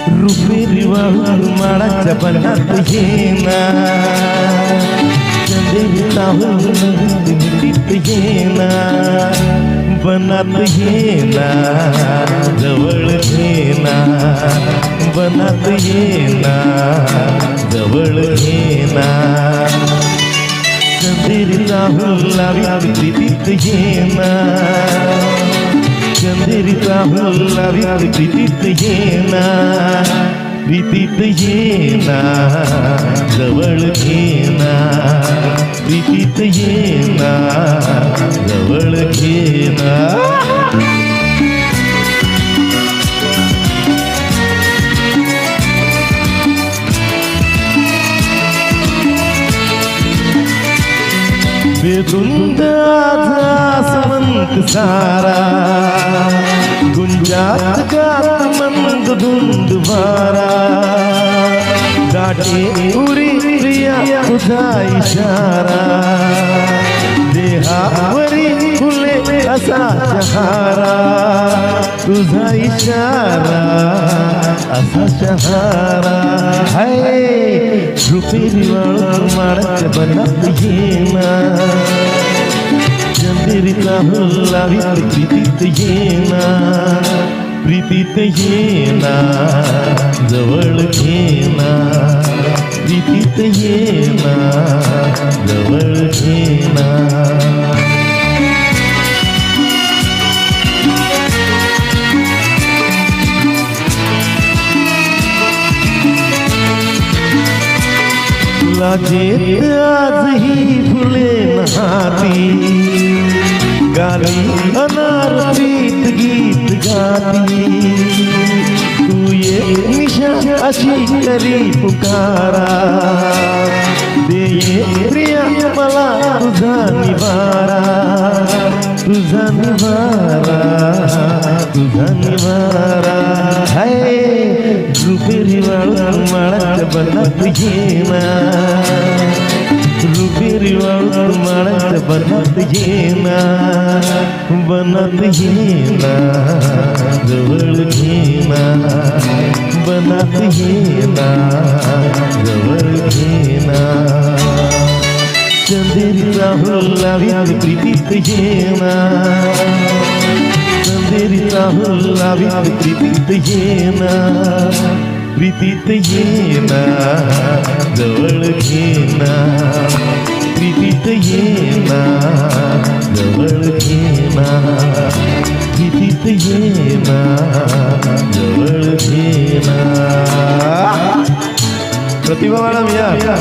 रुपेरी वाहून माळाच्या बनात येना चंदेरी ताहून मिठीत येना बनात येना जवळ घेना बनात येना जवळ घेना चंदेरी ताहून लावी प्रीतीत येना चंदेरी ताहून लावी प्रीतीत येना प्रीतीत येना जवळ घेना प्रीतीत येना जवळ घेना बेधुंद आसमंत सारा गुंजात गात मंद धुंद वारा गाठी उरी प्रिया तुझा इशारा देहावरी फुले असा शहारा तुझा इशारा असा शहारा है रुपेरी वाळून माळाच्या बनात येना चंदेरी ताहून लावी प्रीतीत येना प्रीतीत येना जवळ घेना प्रीतीत येना जवळ घेना लाजेत आजही फुले नहाती गाली अनारतीत गीत गाती तू ये निशा अशी करी पुकारा दे ये प्रिया मला तुझा निवारा तुझा निवारा तुझा निवारा है रुपेरी वाळून माळाच्या बनात येना रुपेरी वाळून माळाच्या बनात येना बनात येना जवळ घेना बनात येना जवळ घेना चंदेरी ताहून लावी प्रीतीत येना चंदेरी ताहून लावी प्रीतीत येना प्रीतीत येना जवळ घेना प्रीतीत येना जवळ घेना प्रीतीत येना जवळ घेना प्रतिभा मॅडम या